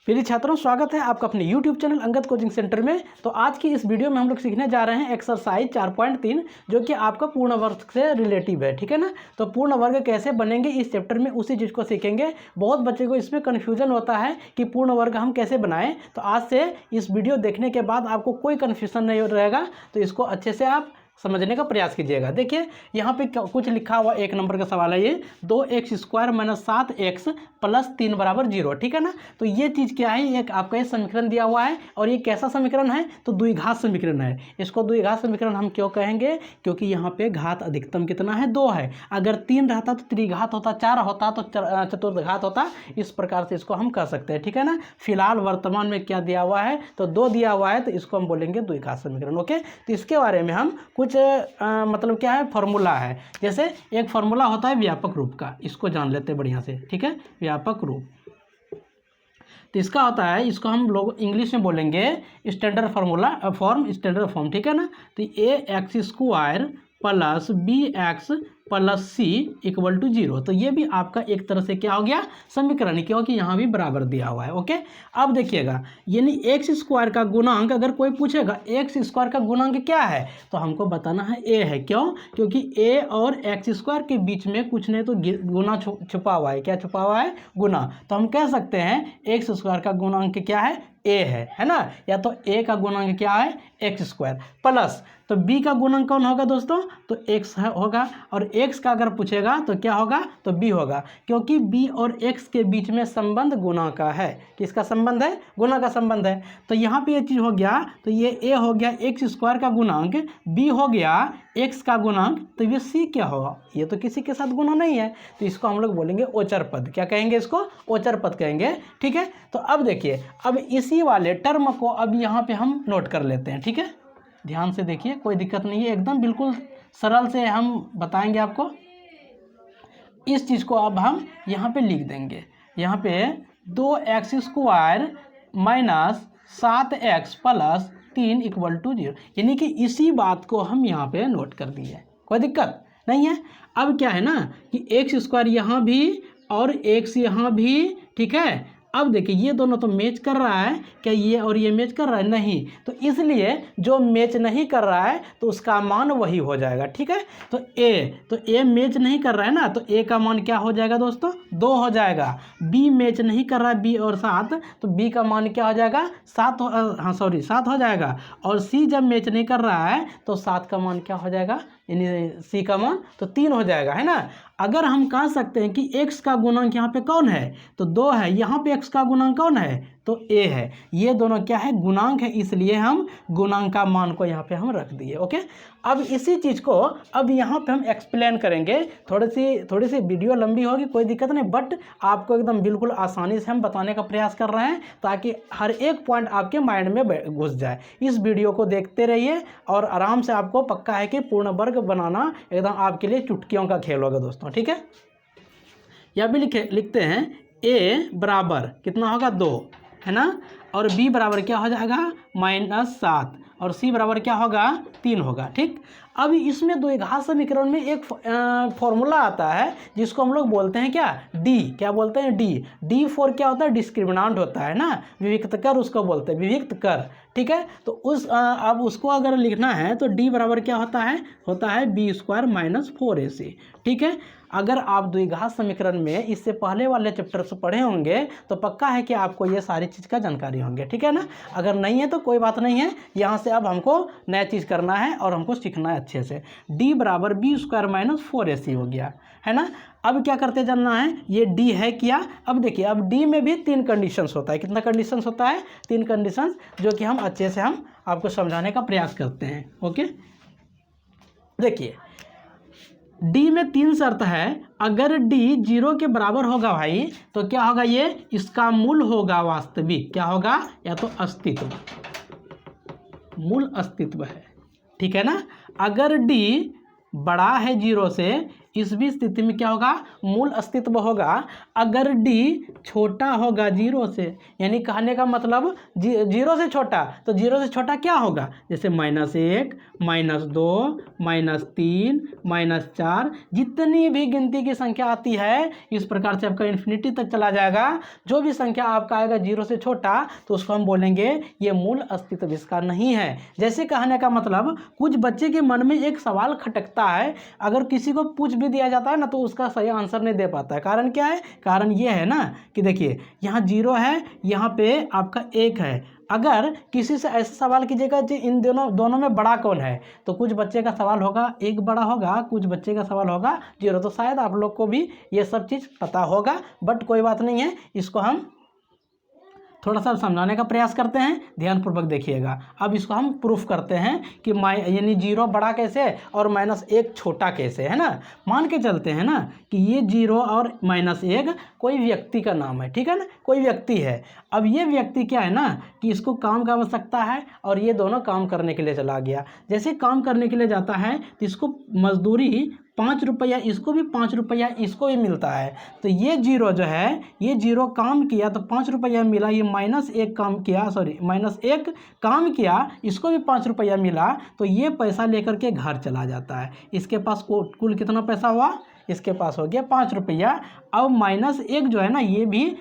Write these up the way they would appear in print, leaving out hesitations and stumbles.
प्रिय छात्रों, स्वागत है आपका अपने YouTube channel Angad coaching centre में। तो आज की इस वीडियो में हम लोग सीखने जा रहे हैं एक्सरसाइज 4.3 जो कि आपका पूर्ण वर्ग से रिलेटिव है। ठीक है ना। तो पूर्ण वर्ग कैसे बनेंगे इस चैप्टर में उसी चीज़ को सीखेंगे। बहुत बच्चे को इसमें कन्फ्यूजन होता है कि पूर्ण वर्ग हम कैसे बनाएं। तो आज से इस वीडियो देखने के बाद आपको कोई कन्फ्यूजन नहीं रहेगा। तो इसको अच्छे से आप समझने का प्रयास कीजिएगा। देखिए यहाँ पे कुछ लिखा हुआ, एक नंबर का सवाल है ये, 2x² - 7x + 3 = 0। ठीक है ना। तो ये चीज़ क्या है, एक आपका ये समीकरण दिया हुआ है और ये कैसा समीकरण है, तो द्विघात समीकरण है। इसको द्विघात समीकरण हम क्यों कहेंगे, क्योंकि यहाँ पे घात अधिकतम कितना है, 2 है। अगर 3 रहता तो त्रिघात होता, 4 होता तो चतुर्घात होता। इस प्रकार से इसको हम कह सकते हैं। ठीक है ना। फिलहाल वर्तमान में क्या दिया हुआ है, तो 2 दिया हुआ है, तो इसको हम बोलेंगे द्विघात समीकरण। ओके। तो इसके बारे में हम कुछ मतलब क्या है, फॉर्मूला है। जैसे एक फॉर्मूला होता है व्यापक रूप का, इसको जान लेते हैं बढ़िया से। ठीक है, व्यापक रूप। तो इसका होता है, इसको हम लोग इंग्लिश में बोलेंगे स्टैंडर्ड फार्मूला स्टैंडर्ड फॉर्म। ठीक है ना। तो ax² + bx + c = 0। तो ये भी आपका एक तरह से क्या हो गया, समीकरण, क्योंकि यहाँ भी बराबर दिया हुआ है। ओके। अब देखिएगा, यानी x² का गुणांक अगर कोई पूछेगा x² का गुणांक क्या है, तो हमको बताना है a है। क्यों, क्योंकि a और x² के बीच में कुछ नहीं तो गुना छुपा हुआ है। क्या छुपा हुआ है, गुना। तो हम कह सकते हैं x² का गुणांक क्या है, a है ना। या तो a का गुणांक क्या है, x² प्लस, तो b का गुणांक कौन होगा दोस्तों, तो x होगा। और x का अगर पूछेगा तो क्या होगा, तो b होगा, क्योंकि b और x के बीच में संबंध गुणा का है। किसका संबंध है, गुणा का संबंध है। तो यहाँ पे ये चीज़ हो गया, तो ये a हो गया x² का गुणांक, b हो गया x का गुणांक, तो ये c क्या होगा, ये तो किसी के साथ गुणा नहीं है। तो इसको हम लोग बोलेंगे ओचर पद। क्या कहेंगे, इसको ओचर पद कहेंगे। ठीक है। तो अब देखिए, अब इसी वाले टर्म को अब यहाँ पे हम नोट कर लेते हैं। ठीक है, ध्यान से देखिए, कोई दिक्कत नहीं है, एकदम बिल्कुल सरल से हम बताएंगे आपको। इस चीज़ को अब हम यहाँ पे लिख देंगे। यहाँ पे 2x² - 7x + 3 = 0, यानी कि इसी बात को हम यहाँ पे नोट कर दिए। कोई दिक्कत नहीं है। अब क्या है ना कि x² यहाँ भी और x यहाँ भी। ठीक है। अब देखिए, ये दोनों तो मैच कर रहा है, क्या ये और ये मैच कर रहा है, नहीं। तो इसलिए जो मैच नहीं कर रहा है तो उसका मान वही हो जाएगा। ठीक है। तो a मैच नहीं कर रहा है ना, तो a का मान क्या हो जाएगा दोस्तों, 2 हो जाएगा। b मैच नहीं कर रहा है, b और 7, तो b का मान क्या हो जाएगा, 7 हो जाएगा। और c जब मैच नहीं कर रहा है तो 7 का मान क्या हो जाएगा, यानी c का मान तो 3 हो जाएगा, है ना। अगर हम कह सकते हैं कि x का गुणांक यहाँ पे कौन है, तो 2 है। यहाँ पे x का गुणांक कौन है, तो a है। ये दोनों क्या है, गुणांक है, इसलिए हम गुणांक का मान को यहाँ पे हम रख दिए। ओके। अब इसी चीज़ को अब यहाँ पे हम एक्सप्लेन करेंगे। थोड़ी सी वीडियो लंबी होगी, कोई दिक्कत नहीं, बट आपको एकदम बिल्कुल आसानी से हम बताने का प्रयास कर रहे हैं ताकि हर एक पॉइंट आपके माइंड में घुस जाए। इस वीडियो को देखते रहिए और आराम से आपको पक्का है कि पूर्ण वर्ग बनाना एकदम आपके लिए चुटकियों का खेल होगा दोस्तों। ठीक है। या भी लिखते हैं a बराबर कितना होगा, 2, है ना। और b बराबर क्या हो जाएगा, -7, और c बराबर क्या होगा, 3 होगा। ठीक। अब इसमें द्विघात समीकरण में एक फॉर्मूला आता है जिसको हम लोग बोलते हैं क्या, d। क्या बोलते हैं, d फॉर क्या होता है, डिस्क्रिमिनांट होता है ना, विविक्त कर उसको बोलते हैं, विविक्त कर। ठीक है। तो अब उसको अगर लिखना है तो d बराबर क्या होता है b² - 4ac। ठीक है। अगर आप द्विघात समीकरण में इससे पहले वाले चैप्टर से पढ़े होंगे तो पक्का है कि आपको ये सारी चीज़ का जानकारी होंगे। ठीक है ना। अगर नहीं है तो कोई बात नहीं है, यहाँ से अब हमको नया चीज़ करना है और हमको सीखना है अच्छे से। d बराबर b² - 4ac हो गया, है ना। अब क्या करते जानना है, ये d है क्या। अब देखिए, अब d में भी 3 कंडीशंस होता है। कितना कंडीशंस होता है, 3 कंडीशंस, जो कि हम अच्छे से हम आपको समझाने का प्रयास करते हैं। ओके। देखिए, d में 3 शर्त है। अगर d 0 के बराबर होगा भाई, तो क्या होगा, ये इसका मूल होगा वास्तविक। क्या होगा, या तो अस्तित्व, मूल अस्तित्व है। ठीक है ना। अगर d बड़ा है 0 से, इस भी स्थिति में क्या होगा, मूल अस्तित्व होगा अगर डी छोटा होगा जीरो से। यानी कहने का मतलब जीरो से छोटा, तो जीरो से छोटा क्या होगा, जैसे -1, -2, -3, -4, जितनी भी गिनती की संख्या आती है इस प्रकार से आपका इन्फिनिटी तक चला जाएगा। जो भी संख्या आपका आएगा जीरो से छोटा तो उसको हम बोलेंगे ये मूल अस्तित्व इसका नहीं है। जैसे कहने का मतलब कुछ बच्चे के मन में एक सवाल खटकता है, अगर किसी को पूछ भी दिया जाता है ना तो उसका सही आंसर नहीं दे पाता है। कारण क्या है, कारण ये है ना कि देखिए यहाँ जीरो है, यहाँ पे आपका 1 है। अगर किसी से ऐसा सवाल कीजिएगा कि इन दोनों में बड़ा कौन है, तो कुछ बच्चे का सवाल होगा 1 बड़ा होगा, कुछ बच्चे का सवाल होगा 0। तो शायद आप लोग को भी ये सब चीज़ पता होगा, बट कोई बात नहीं है, इसको हम थोड़ा सा समझाने का प्रयास करते हैं, ध्यानपूर्वक देखिएगा। अब इसको हम प्रूफ करते हैं कि यानी 0 बड़ा कैसे और -1 छोटा कैसे, है ना। मान के चलते हैं ना कि ये 0 और -1 कोई व्यक्ति का नाम है, ठीक है ना, कोई व्यक्ति है। अब ये व्यक्ति क्या है ना कि इसको काम की आवश्यकता है और ये दोनों काम करने के लिए चला गया। जैसे काम करने के लिए जाता है तो इसको मजदूरी 5 रुपया, इसको भी 5 रुपया इसको भी मिलता है। तो ये 0 जो है, ये 0 काम किया तो 5 रुपया मिला, ये -1 काम किया, सॉरी -1 काम किया, इसको भी 5 रुपया मिला। तो ये पैसा लेकर के घर चला जाता है। इसके पास कुल कितना पैसा हुआ, इसके पास हो गया 5 रुपया। अब -1 जो है ना ये भी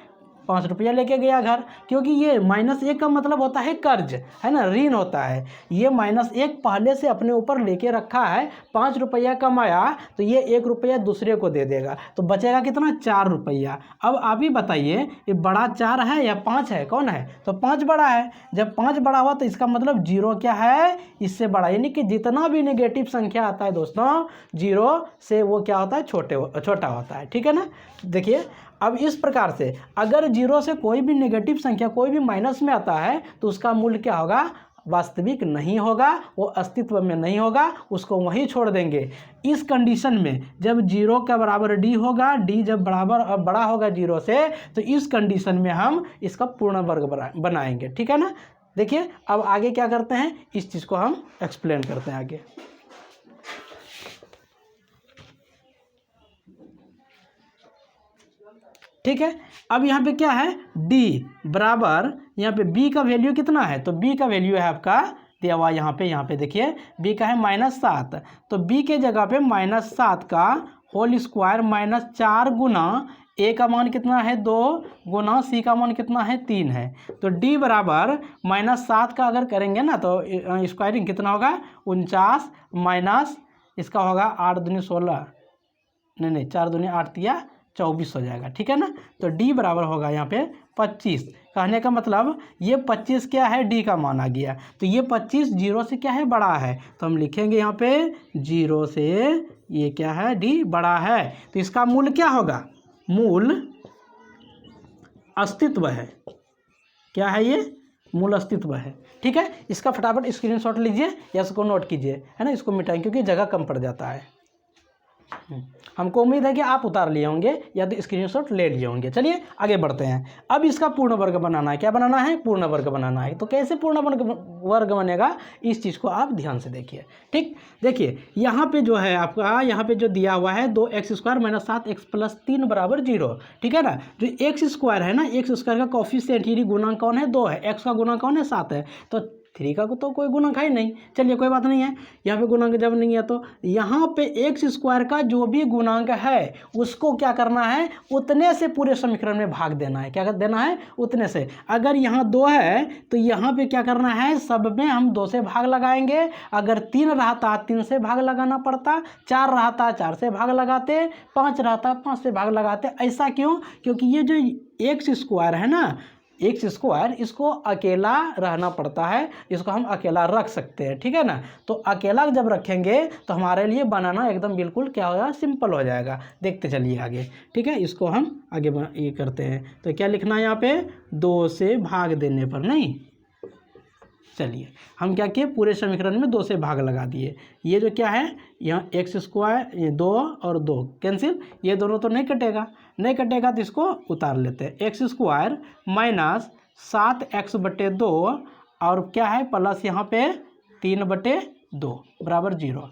5 रुपया लेके गया घर, क्योंकि ये -1 का मतलब होता है कर्ज, है ना, ऋण होता है। ये -1 पहले से अपने ऊपर लेके रखा है, 5 रुपया कमाया तो ये 1 रुपया दूसरे को दे देगा, तो बचेगा कितना, 4 रुपया। अब आप ही बताइए ये बड़ा 4 है या 5 है, कौन है, तो 5 बड़ा है। जब 5 बड़ा हुआ तो इसका मतलब 0 क्या है, इससे बड़ा। यानी कि जितना भी नेगेटिव संख्या आता है दोस्तों 0 से वो क्या होता है, छोटा होता है, ठीक है ना। देखिए अब इस प्रकार से अगर 0 से कोई भी नेगेटिव संख्या कोई भी माइनस में आता है तो उसका मूल्य क्या होगा, वास्तविक नहीं होगा, वो अस्तित्व में नहीं होगा, उसको वहीं छोड़ देंगे। इस कंडीशन में जब 0 का बराबर d होगा, d जब बड़ा होगा 0 से, तो इस कंडीशन में हम इसका पूर्ण वर्ग बनाएंगे, ठीक है ना। देखिए अब आगे क्या करते हैं, इस चीज़ को हम एक्सप्लेन करते हैं आगे। ठीक है, अब यहाँ पे क्या है, d बराबर, यहाँ पे b का वैल्यू कितना है, तो b का वैल्यू है आपका दिया हुआ यहाँ पे देखिए b का है -7, तो b के जगह पे -7 का होल स्क्वायर -4 गुना a का मान कितना है 2 गुना c का मान कितना है 3 है। तो d बराबर -7 का अगर करेंगे ना तो स्क्वायरिंग कितना होगा, 49 माइनस इसका होगा 8 दूनी 16, नहीं 4 दूनी 8 तिया 24 हो जाएगा, ठीक है ना। तो d बराबर होगा यहाँ पे 25। कहने का मतलब ये 25 क्या है, d का मान आ गया। तो ये 25 0 से क्या है, बड़ा है, तो हम लिखेंगे यहाँ पे 0 से ये क्या है, d बड़ा है। तो इसका मूल क्या होगा, मूल अस्तित्व है। क्या है ये, मूल अस्तित्व है, ठीक है। इसका फटाफट स्क्रीनशॉट लीजिए या इसको नोट कीजिए, है ना, इसको मिटाएं क्योंकि जगह कम पड़ जाता है। हमको उम्मीद है कि आप उतार लिए होंगे या तो स्क्रीनशॉट ले लिए होंगे। चलिए आगे बढ़ते हैं। अब इसका पूर्ण वर्ग बनाना है, क्या बनाना है, पूर्ण वर्ग बनाना है। तो कैसे पूर्ण वर्ग बनेगा, इस चीज़ को आप ध्यान से देखिए, ठीक। देखिए यहाँ पे जो है आपका, यहाँ पे जो दिया हुआ है 2x² - 7x + 3 = 0, ठीक है ना। जो x² है ना, x² का कोफिशिएंट यानी गुणांक कौन है, 2 है, x का गुणांक कौन है, 7 है, तो 3 का तो कोई गुणांक है नहीं। चलिए कोई बात नहीं है, यहाँ पे गुणांक जब नहीं है तो यहाँ पे x² का जो भी गुणांक है उसको क्या करना है, उतने से पूरे समीकरण में भाग देना है। क्या कर देना है, उतने से। अगर यहाँ 2 है तो यहाँ पे क्या करना है, सब में हम 2 से भाग लगाएंगे। अगर 3 रहता 3 से भाग लगाना पड़ता, 4 रहता 4 से भाग लगाते, 5 रहता 5 से भाग लगाते। ऐसा क्यों, क्योंकि ये जो x² है ना, x² इसको अकेला रहना पड़ता है, इसको हम अकेला रख सकते हैं, ठीक है ना। तो अकेला जब रखेंगे तो हमारे लिए बनाना एकदम बिल्कुल क्या होगा, सिंपल हो जाएगा। देखते चलिए आगे, ठीक है। इसको हम आगे ये करते हैं। तो क्या लिखना है यहाँ पे, 2 से भाग देने पर, नहीं, चलिए हम क्या किए, पूरे समीकरण में 2 से भाग लगा दिए। ये जो क्या है, यहाँ x², ये 2 और 2 कैंसिल, ये दोनों तो नहीं कटेगा तो इसको उतार लेते हैं। x² - 7x/2 और क्या है प्लस यहाँ पे 3/2 = 0।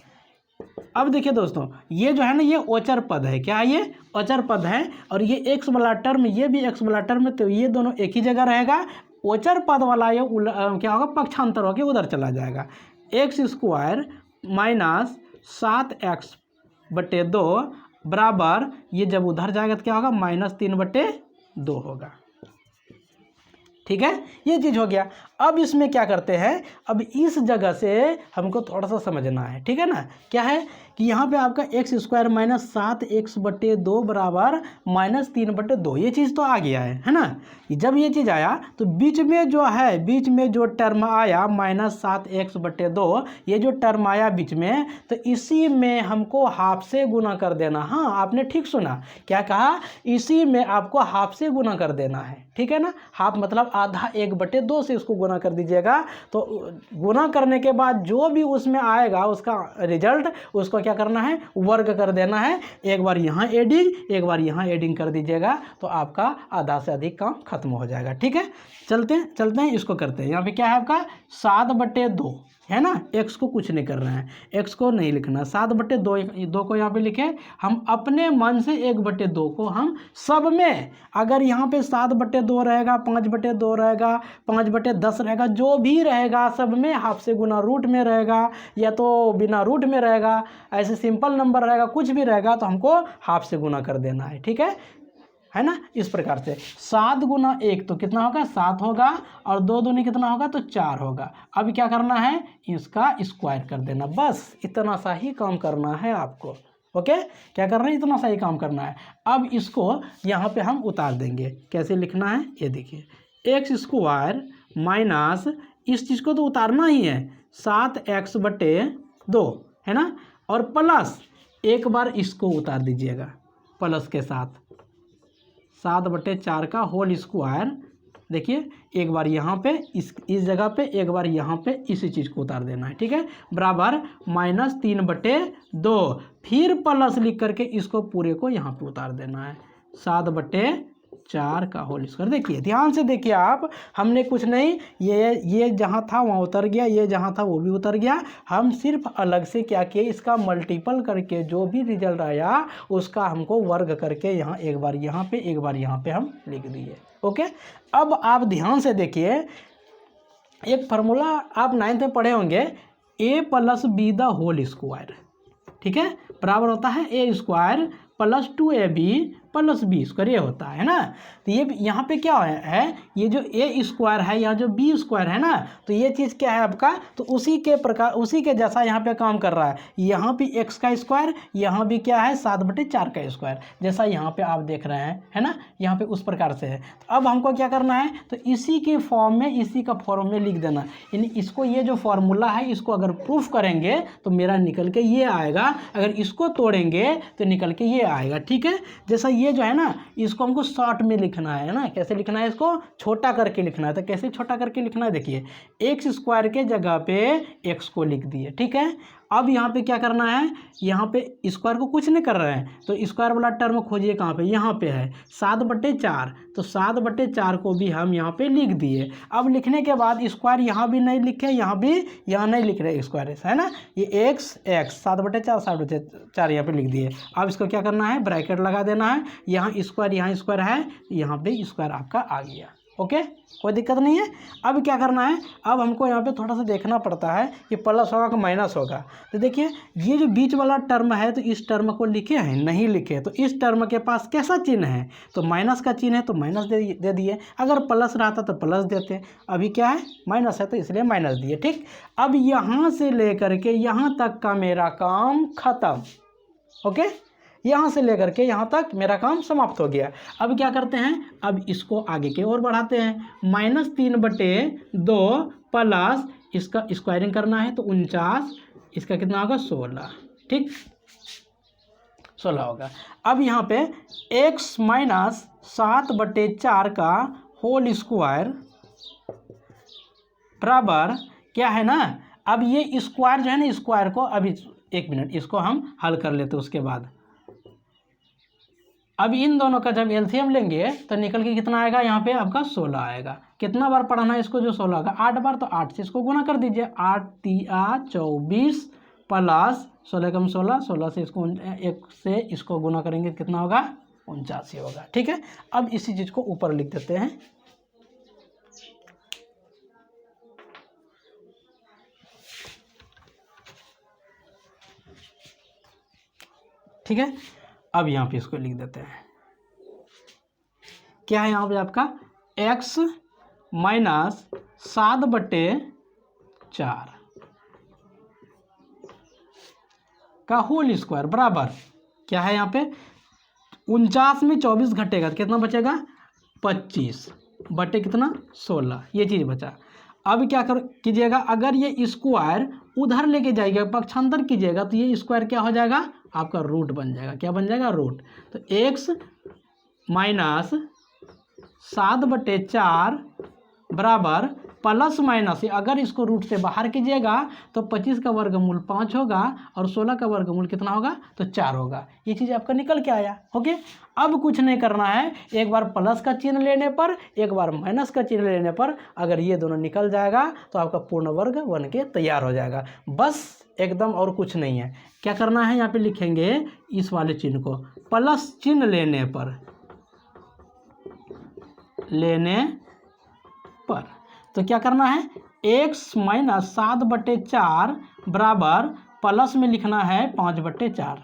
अब देखिए दोस्तों, ये जो है ना ये अचर पद है। क्या है ये? अचर पद है। और ये एक्स वाला टर्म, ये भी एक्स वाला टर्म, तो ये दोनों एक ही जगह रहेगा। अचर पद वाला ये क्या होगा, पक्षांतर होकर उधर चला जाएगा। एक्स स्क्वायर माइनस 7x/2 बराबर, ये जब उधर जाएगा तो क्या होगा, -3/2 होगा। ठीक है, ये चीज़ हो गया। अब इसमें क्या करते हैं, अब इस जगह से हमको थोड़ा सा समझना है। ठीक है ना, क्या है कि यहाँ पे आपका एक्स स्क्वायर माइनस 7x/2 बराबर -3/2, ये चीज़ तो आ गया है ना। जब ये चीज़ आया तो बीच में जो है, बीच में जो टर्म आया -7x/2, ये जो टर्म आया बीच में, तो इसी में हमको हाफ से गुना कर देना। हाँ, आपने ठीक सुना, क्या कहा, इसी में आपको हाफ से गुना कर देना है। ठीक है ना, हाफ मतलब आधा, 1/2 से इसको गुना कर दीजिएगा। तो गुना करने के बाद जो भी उसमें आएगा उसका रिजल्ट, उसको क्या करना है, वर्ग कर देना है। एक बार यहाँ एडिंग, एक बार यहाँ एडिंग कर दीजिएगा, तो आपका आधा से अधिक काम खत्म हो जाएगा। ठीक है, चलते हैं इसको करते हैं। यहाँ पे क्या है आपका 7/2 है ना, एक्स को कुछ नहीं कर रहे हैं, एक्स को नहीं लिखना, 7/2 को यहाँ पे लिखे। हम अपने मन से 1/2 को हम सब में, अगर यहाँ पे 7/2 रहेगा, 5/2 रहेगा, 5/10 रहेगा, जो भी रहेगा सब में हाफ से गुना रूट में रहेगा, या तो बिना रूट में रहेगा, ऐसे सिंपल नंबर रहेगा, कुछ भी रहेगा तो हमको हाफ से गुना कर देना है। ठीक है ना, इस प्रकार से 7 गुना 1 तो कितना होगा, 7 होगा, और 2 दूनी कितना होगा, तो 4 होगा। अब क्या करना है, इसका स्क्वायर कर देना, बस इतना सा ही काम करना है आपको। ओके, क्या करना है, इतना सा ही काम करना है। अब इसको यहाँ पे हम उतार देंगे। कैसे लिखना है, ये देखिए, एक्स स्क्वायर माइनस, इस चीज़ को तो उतारना ही है, 7x/2 है ना, और प्लस एक बार इसको उतार दीजिएगा प्लस के साथ, 7/4 का होल स्क्वायर। देखिए, एक बार यहाँ पे इस जगह पे, एक बार यहाँ पे इसी चीज़ को उतार देना है। ठीक है, बराबर -3/2, फिर प्लस लिख करके इसको पूरे को यहाँ पे उतार देना है, 7/4 का होल स्क्वायर। देखिए, ध्यान से देखिए आप, हमने कुछ नहीं, ये जहाँ था वहाँ उतर गया, ये जहाँ था वो भी उतर गया। हम सिर्फ अलग से क्या किए, इसका मल्टीपल करके जो भी रिजल्ट आया उसका हमको वर्ग करके यहाँ एक बार यहाँ पे, एक बार यहाँ पे हम लिख दिए। ओके, अब आप ध्यान से देखिए, एक फार्मूला आप 9th में पढ़े होंगे, a + b the whole square. ठीक है, बराबर होता है a² + 2ab + b², ये होता है ना। तो ये यहाँ पे क्या है, ये जो a² है, यहाँ जो b² है ना, तो ये चीज़ क्या है आपका, तो उसी के प्रकार, उसी के जैसा यहाँ पे काम कर रहा है। यहाँ भी x का स्क्वायर, यहाँ भी क्या है, 7/4 का स्क्वायर, जैसा यहाँ पे आप देख रहे हैं, है ना, यहाँ पे उस प्रकार से है। तो अब हमको क्या करना है, तो इसी के फॉर्म में, इसी का फॉर्म में लिख देना। यानी इसको, ये जो फॉर्मूला है, इसको अगर प्रूफ करेंगे तो मेरा निकल के ये आएगा, अगर इसको तोड़ेंगे तो निकल के ये आएगा। ठीक है, जैसा ये जो है ना, इसको हमको शॉर्ट में लिखना है ना, कैसे लिखना है, इसको छोटा करके लिखना है। तो कैसे छोटा करके लिखना है, देखिए, x² के जगह पे x को लिख दिए। ठीक है, अब यहाँ पे क्या करना है, यहाँ पे स्क्वायर को कुछ नहीं कर रहे हैं, तो स्क्वायर वाला टर्म खोजिए, कहाँ पे, यहाँ पे है 7/4, तो 7/4 को भी हम यहाँ पे लिख दिए। अब लिखने के बाद स्क्वायर यहाँ भी नहीं लिखे, यहाँ भी, यहाँ नहीं लिख रहे स्क्वायर, है ना, ये x 7/4 यहाँ पे लिख दिए। अब इसको क्या करना है, ब्रैकेट लगा देना है, यहाँ स्क्वायर है, यहाँ पे स्क्वायर आपका आ गया। ओके, कोई दिक्कत नहीं है। अब क्या करना है, अब हमको यहाँ पे थोड़ा सा देखना पड़ता है कि प्लस होगा कि माइनस होगा। तो देखिए, ये जो बीच वाला टर्म है, तो इस टर्म को लिखे हैं, नहीं लिखे, तो इस टर्म के पास कैसा चिन्ह है, तो माइनस का चिन्ह है, तो माइनस दे दिए। अगर प्लस रहता तो प्लस देते, अभी क्या है, माइनस है, तो इसलिए माइनस दिए। ठीक, अब यहाँ से लेकर के यहाँ तक का मेरा काम खत्म। ओके, यहाँ से लेकर के यहाँ तक मेरा काम समाप्त हो गया। अब क्या करते हैं, अब इसको आगे की ओर बढ़ाते हैं, -3/2 प्लस इसका स्क्वायरिंग करना है, तो 49, इसका कितना होगा, 16। ठीक, 16 होगा। अब यहाँ पे x - 7/4 का होल स्क्वायर बराबर क्या है ना, अब ये स्क्वायर जो है ना, स्क्वायर को अभी 1 मिनट इसको हम हल कर लेते हैं, उसके बाद अब इन दोनों का जब एलसीएम लेंगे तो निकल के कितना आएगा, यहाँ पे आपका 16 आएगा। कितना बार पढ़ाना है इसको, जो 16 का 8 बार, तो 8 से इसको गुना कर दीजिए, 8 × 3 = 24 प्लस 16 कम 16, 16 से इसको 1 से इसको गुना करेंगे कितना होगा 89 होगा। ठीक है, अब इसी चीज़ को ऊपर लिख देते हैं। ठीक है, अब यहाँ पे इसको लिख देते हैं। क्या है यहाँ पे आपका x माइनस 7/4 का होल स्क्वायर बराबर क्या है यहाँ पे 49 में 24 घटेगा तो कितना बचेगा 25 बटे कितना 16, ये चीज़ बचा। अब क्या कीजिएगा, अगर ये स्क्वायर उधर लेके जाइएगा पक्षांतर कीजिएगा तो ये स्क्वायर क्या हो जाएगा आपका रूट बन जाएगा। क्या बन जाएगा रूट। तो x माइनस 7/4 बराबर प्लस माइनस, अगर इसको रूट से बाहर कीजिएगा तो 25 का वर्गमूल 5 होगा और 16 का वर्गमूल कितना होगा तो 4 होगा। ये चीज़ आपका निकल के आया। ओके, अब कुछ नहीं करना है, एक बार प्लस का चिन्ह लेने पर एक बार माइनस का चिन्ह लेने पर अगर ये दोनों निकल जाएगा तो आपका पूर्ण वर्ग बन के तैयार हो जाएगा। बस एकदम और कुछ नहीं है। क्या करना है, यहाँ पे लिखेंगे इस वाले चिन्ह को प्लस चिन्ह लेने पर तो क्या करना है x माइनस 7/4 बराबर प्लस में लिखना है 5/4।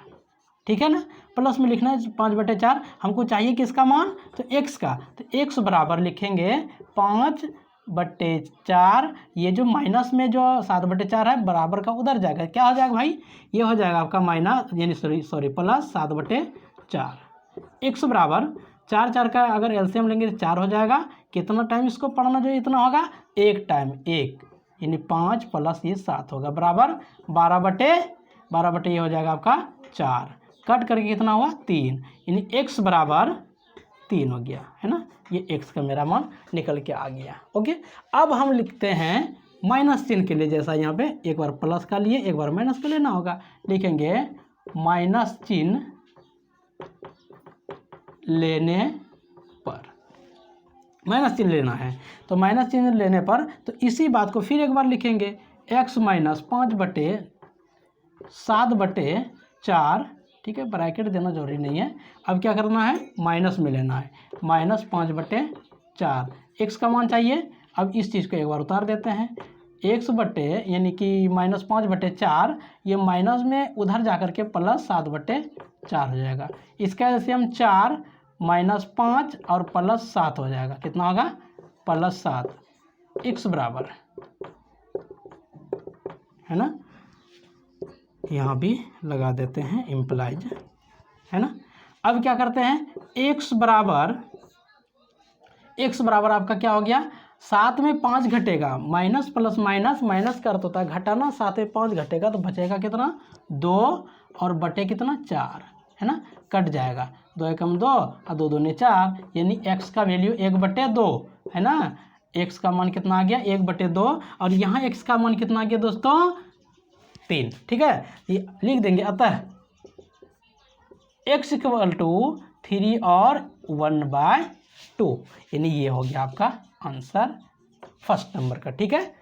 ठीक है ना, प्लस में लिखना है 5/4। हमको चाहिए किसका मान तो x का, तो x बराबर लिखेंगे 5/4। ये जो माइनस में जो 7/4 है बराबर का उधर जाएगा, क्या हो जाएगा भाई ये हो जाएगा आपका माइनस यानी सॉरी प्लस 7/4। x बराबर 4 का अगर एलसीएम लेंगे तो 4 हो जाएगा। कितना टाइम इसको पढ़ना जो इतना होगा 1 टाइम 1 यानी 5 प्लस ये 7 होगा बराबर 12/12 ये हो जाएगा आपका 4। कट करके कितना हुआ 3 यानी x बराबर 3 हो गया है ना। ये x का मेरा मान निकल के आ गया। ओके, अब हम लिखते हैं माइनस चिन्ह के लिए, जैसा यहाँ पे एक बार प्लस का लिए एक बार माइनस का लेना होगा। लिखेंगे माइनस चिन्ह लेने पर, माइनस चिन्ह लेना है तो माइनस चिन्ह लेने पर तो इसी बात को फिर एक बार लिखेंगे x माइनस 5/7/4। ठीक है, ब्रैकेट देना जरूरी नहीं है। अब क्या करना है माइनस में लेना है माइनस 5/4, x का मान चाहिए। अब इस चीज़ को एक बार उतार देते हैं x बटे यानी कि माइनस 5/4 ये माइनस में उधर जाकर के प्लस 7/4 हो जाएगा। इसका एलसीएम 4 माइनस 5 और प्लस 7 हो जाएगा, कितना होगा +7। x बराबर है ना, यहाँ भी लगा देते हैं इम्प्लाइज है ना। अब क्या करते हैं x बराबर आपका क्या हो गया 7 में 5 घटेगा, माइनस प्लस माइनस माइनस का अर्थ होता है घटाना, 7 में 5 घटेगा तो बचेगा कितना 2 और बटे कितना 4 है ना, कट जाएगा 2 एकम 2 और 2 दूनी 4 यानी x का वैल्यू 1/2 है ना। x का मान कितना आ गया 1/2 और यहाँ x का मान कितना आ गया दोस्तों 3। ठीक है, ये लिख देंगे अतः x = 3 और 1/2 यानी ये हो गया आपका आंसर फर्स्ट नंबर का। ठीक है।